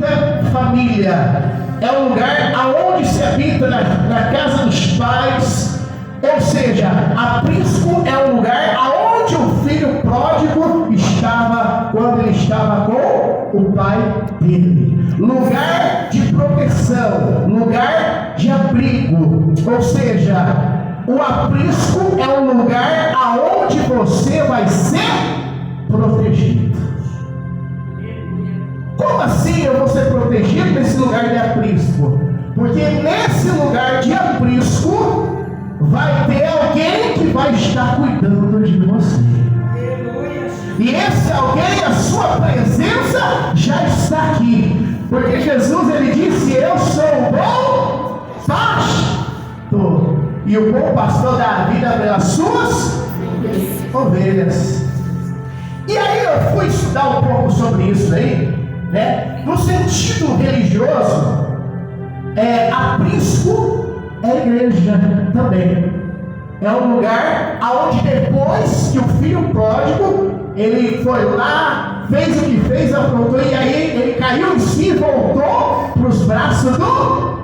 habita família. É um lugar aonde se habita na casa dos pais. Ou seja, aprisco é um lugar aonde o filho pródigo estava quando ele estava com o pai dele. Lugar de proteção, lugar de abrigo. Ou seja, o aprisco é um lugar aonde você vai ser protegido. Como assim eu vou ser protegido nesse lugar de aprisco? Porque nesse lugar de aprisco vai ter alguém que vai estar cuidando de você. E esse alguém, a sua presença já está aqui. Porque Jesus, ele disse: eu sou o bom pastor. E o bom pastor dá a vida pelas suas ovelhas. E aí eu fui estudar um pouco sobre isso aí, né? No sentido religioso, aprisco é igreja também. É um lugar onde depois que o filho pródigo, ele foi lá, fez o que fez, aprontou, e aí ele caiu em si e voltou para os braços do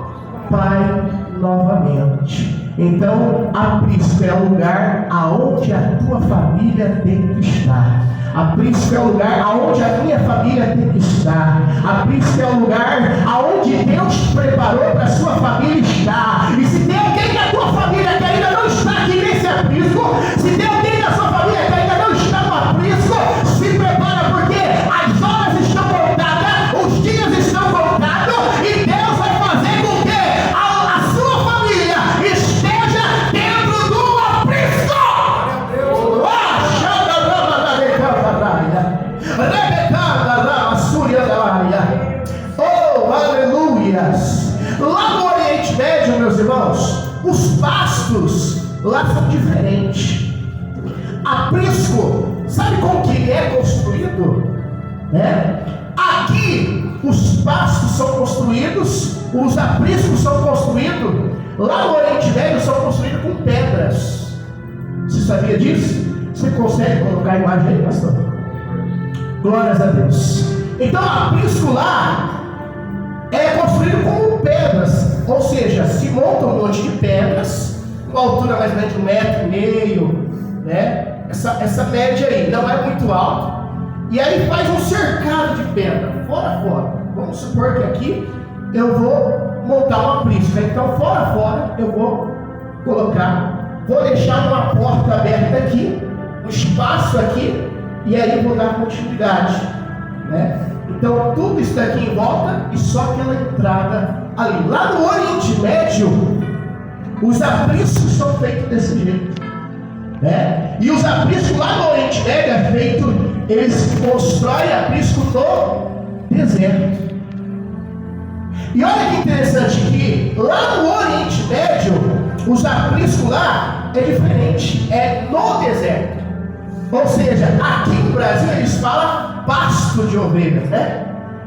pai novamente. Então, aprisco é o lugar aonde a tua família tem que estar. Aprisco é o lugar aonde a minha família tem que estar. Aprisco é o lugar aonde Deus preparou para a sua família estar. E se tem alguém da tua família que ainda não está aqui nesse aprisco, se tem alguém da sua família que ainda não está no aprisco, se prepara, porque as horas estão contadas, os dias estão contados, e Deus vai fazer com que a sua família esteja dentro do aprisco. Oh, aleluias! Lá no Oriente Médio, meus irmãos, os pastos lá são diferentes. Aprisco, sabe como que ele é construído? Aqui os pastos são construídos, os apriscos são construídos. Lá no Oriente Médio são construídos com pedras. Você sabia disso? Você consegue colocar a imagem aí, pastor? Glórias a Deus. Então, aprisco lá é construído com pedras, ou seja, se monta um monte de pedras, uma altura mais ou menos de 1,5 metro, né? Essa média aí não é muito alta, e aí faz um cercado de pedra, fora. Vamos supor que aqui eu vou montar um aprisco, então fora eu vou deixar uma porta aberta aqui, um espaço aqui, e aí vou dar continuidade, né? Então tudo isso daqui em volta e só aquela entrada ali. Lá no Oriente Médio, os apriscos são feitos desse jeito, né? E os apriscos lá no Oriente Médio é feito, eles constroem aprisco no deserto. E olha que interessante que lá no Oriente Médio, os apriscos lá é diferente, é no deserto. Ou seja, aqui no Brasil eles falam pasto de ovelhas, né?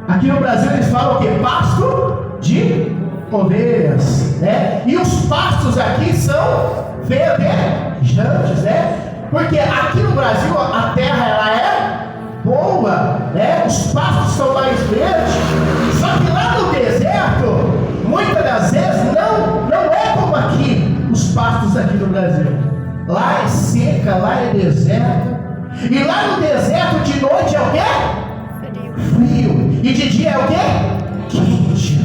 Aqui no Brasil eles falam o quê? Pasto de ovelhas, né? E os pastos aqui são verdejantes, né? Porque aqui no Brasil a terra ela é boa, né? Os pastos são mais verdes. Só que lá no deserto, muitas das vezes não é como aqui os pastos aqui no Brasil. Lá é seca, lá é deserto. E lá no deserto de noite é o quê? Frio. E de dia é o quê? Quente.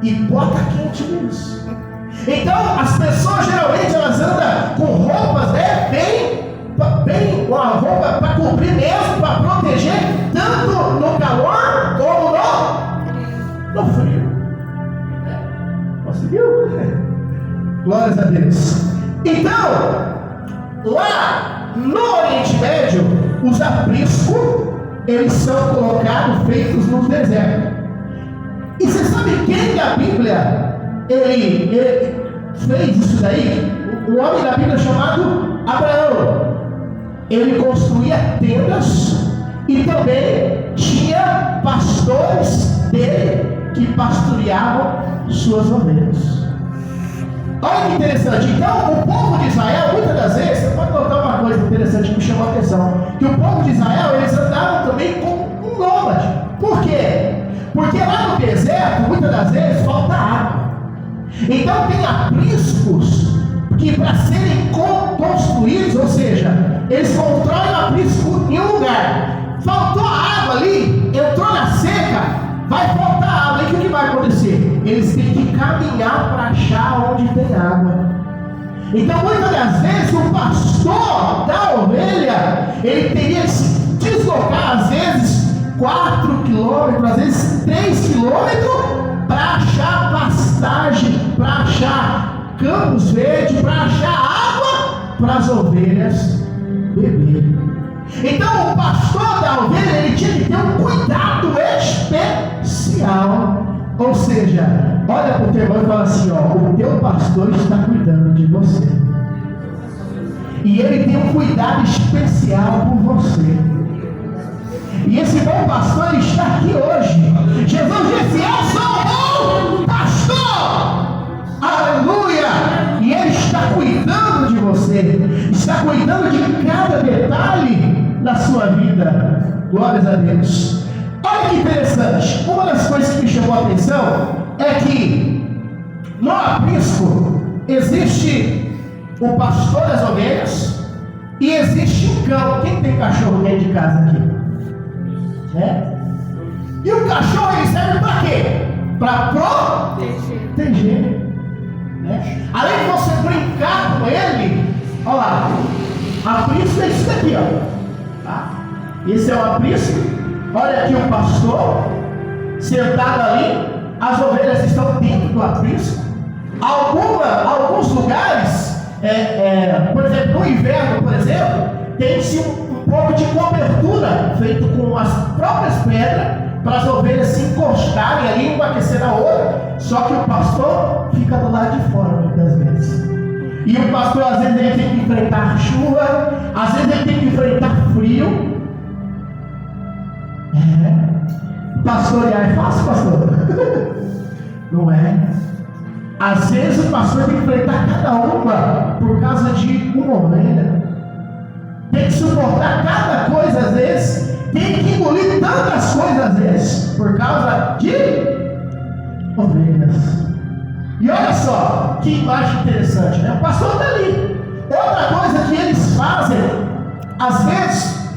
E bota quente nisso. Então as pessoas geralmente elas andam com roupas, né? Bem uma roupa para cobrir mesmo, para proteger, tanto no calor como no frio. Conseguiu? Glórias a Deus. Então, lá no Oriente Médio, os apriscos, eles são colocados, feitos no deserto. E você sabe quem da Bíblia, ele fez isso daí? Um homem da Bíblia chamado Abraão. Ele construía tendas e também tinha pastores dele que pastoreavam suas ovelhas. Olha que interessante. Então, o povo de Israel, muitas das vezes, você pode notar uma coisa interessante que me chamou a atenção, que o povo de Israel, eles andavam também como um nômade. Por quê? Porque lá no muitas das vezes falta água. Então tem apriscos que para serem construídos, ou seja, eles constroem o aprisco em um lugar. Faltou a água ali, entrou na seca, vai faltar água. E o que vai acontecer? Eles têm que caminhar para achar onde tem água. Então muitas das vezes o pastor da ovelha, ele teria que se deslocar às vezes 4 quilômetros, às vezes 3 quilômetros, para achar pastagem, para achar campos verdes, para achar água para as ovelhas beberem. Então o pastor da ovelha, ele tinha que ter um cuidado especial. Ou seja, olha para o teu irmão e fala assim, ó, o teu pastor está cuidando de você. E ele tem um cuidado especial por você. E esse bom pastor, ele está aqui hoje. Jesus disse, eu sou o bom pastor. Aleluia. E ele está cuidando de você. Está cuidando de cada detalhe da sua vida. Glórias a Deus. Olha que interessante. Uma das coisas que me chamou a atenção é que no aprisco existe o pastor das ovelhas e existe um cão. Quem tem cachorro dentro de casa aqui? E o cachorro, ele serve para quê? Para proteger. Além de você brincar com ele, olha lá, aprisco é isso daqui, ó. Tá? Esse é o aprisco. Olha aqui o pastor sentado ali, as ovelhas estão dentro do aprisco. Alguns lugares, por exemplo, no inverno, por exemplo, tem-se um pouco de cobertura feito com as próprias pedras para as ovelhas se encostarem ali, uma aquecer a outra. Só que o pastor fica do lado de fora muitas vezes. E o pastor às vezes ele tem que enfrentar chuva, às vezes ele tem que enfrentar frio. Pastorear é fácil, pastor? Não é? Às vezes o pastor tem que enfrentar cada uma por causa de uma ovelha. Tem que suportar cada coisa às vezes. Tem que engolir tantas coisas às vezes por causa de ovelhas. E olha só que imagem interessante, né? O pastor está ali. Outra coisa que eles fazem, às vezes,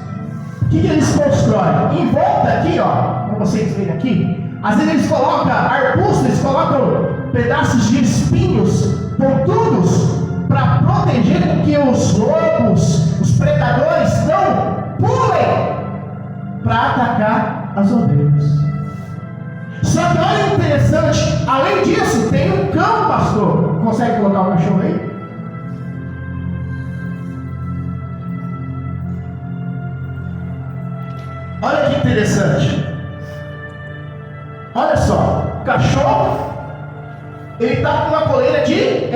o que eles constroem? Em volta aqui, ó, como vocês veem aqui, às vezes eles colocam arbustos, eles colocam pedaços de espinhos pontudos para proteger com que os lobos, os predadores não pulem para atacar as ovelhas. Só que olha que interessante, além disso, tem um cão, pastor. Consegue colocar o cachorro aí? Olha que interessante. Olha só, o cachorro, ele está com uma coleira de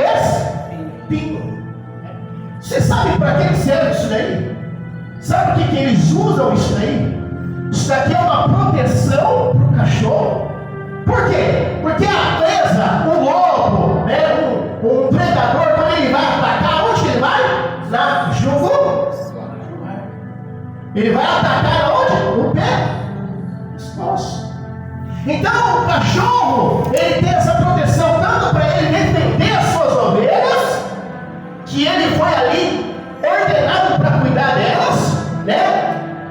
espinho. Você sabe para que serve isso daí? Sabe o que eles usam isso daí? Isso daqui é uma proteção para o cachorro. Por quê? Porque a presa, o lobo, um predador, quando ele vai atacar, onde ele vai? Na jugular. Ele vai atacar onde? No pé. Nossa. Então o cachorro, ele tem essa proteção tanto para ele defender as suas ovelhas, que ele foi ali ordenado para cuidar delas, né?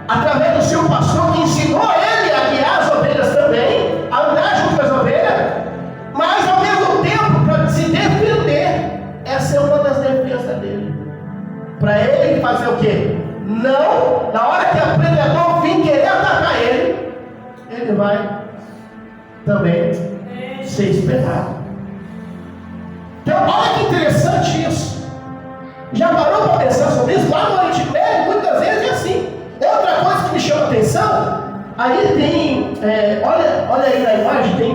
Através do seu pastor que ensinou ele a guiar as ovelhas também, a andar junto com as ovelhas, mas ao mesmo tempo para se defender. Essa é uma das defesas dele. Para ele fazer o quê? Não, na hora que o predador vir querer atacar ele, ele vai também ser esperado. Então olha que interessante isso. Já parou para pensar sobre isso? Lá no Oriente Médio, muitas vezes é assim. Outra coisa que me chama a atenção, aí tem, olha aí na imagem, tem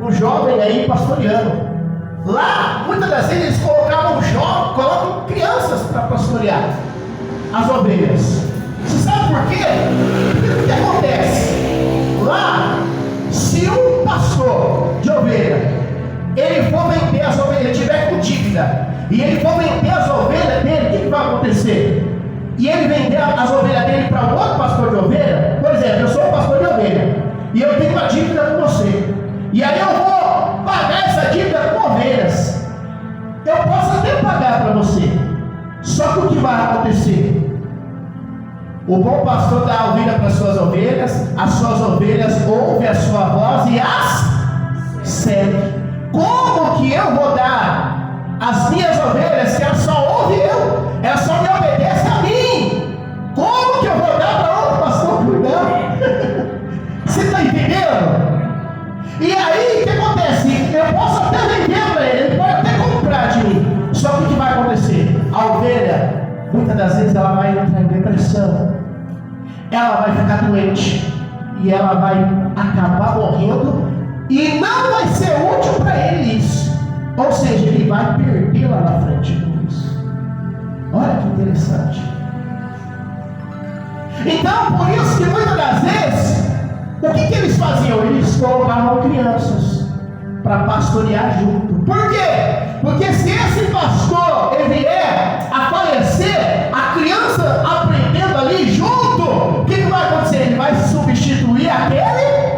um jovem aí pastoreando. Lá, muitas das vezes eles colocam crianças para pastorear as ovelhas. Você sabe por quê? Porque o que acontece? Lá, se um pastor de ovelha, ele for vender as ovelhas, ele tiver com dívida, e ele for vender as ovelhas dele, o que vai acontecer? E ele vender as ovelhas dele para um outro pastor de ovelha, por exemplo, eu sou um pastor de ovelha, e eu tenho uma dívida com você, e aí eu vou pagar essa dívida com ovelhas. Eu posso até pagar para você, só que o que vai acontecer? O bom pastor dá a ovelha para as suas ovelhas ouvem a sua voz e as seguem. Como que eu vou dar as minhas ovelhas se elas só ouvem eu? Elas só me obedecem a mim. Como que eu vou dar para outro pastor cuidar? Você está entendendo? E aí o que acontece? Eu posso até vender para ele pode até comprar de mim. Só que o que vai acontecer? A ovelha, muitas das vezes, ela vai entrar em depressão, ela vai ficar doente, e ela vai acabar morrendo, e não vai ser útil para ele isso. Ou seja, ele vai perder lá na frente com isso. Olha que interessante. Então, por isso que muitas das vezes, o que eles faziam? Eles colocavam crianças para pastorear junto. Por quê? Porque se esse pastor ele vier a falecer, a criança aprendendo ali junto, o que vai acontecer? Ele vai substituir aquele.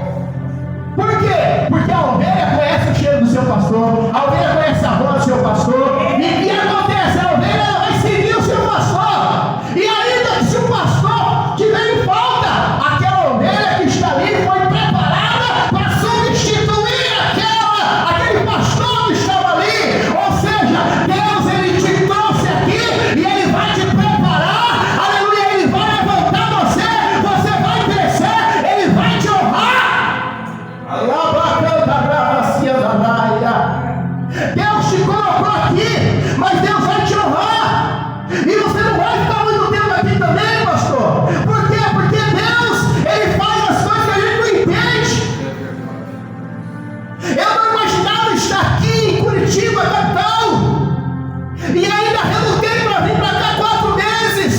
Por quê? Porque a ovelha conhece o cheiro do seu pastor, a ovelha conhece a voz do seu pastor, e o que acontece? A ovelha ela vai seguir o seu pastor, e ainda se o pastor tiver em falta, aquela ovelha que está ali foi preparada para substituir aquele pastor que estava ali. Ou seja, Deus ele te trouxe aqui e ele vai te preparar, aleluia, ele vai levantar você, você vai crescer, ele vai te honrar. Deus te colocou aqui, mas Deus vai te honrar, e você não vai ficar muito tempo aqui também, pastor. Por quê? Porque Deus ele faz as coisas que a gente não entende. Eu não imaginava estar aqui em Curitiba, capital, e ainda relutei para vir para cá 4 meses.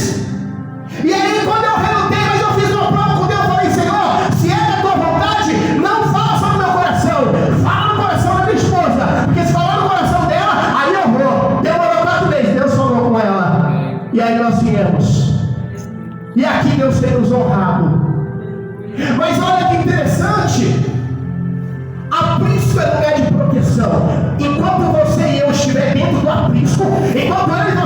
E aí quando eu relutei, mas eu fiz uma prova com Deus, eu falei: Senhor, se é da tua vontade, não fala só no meu coração, fala no coração da minha esposa, porque se falar no coração dela, aí eu vou. Demorou 4 meses, Deus falou com ela, e aí nós viemos, e aqui Deus tem nos honrado. Mas olha que interessante, aprisco é lugar de proteção. Enquanto você e eu estiver dentro do aprisco, enquanto ele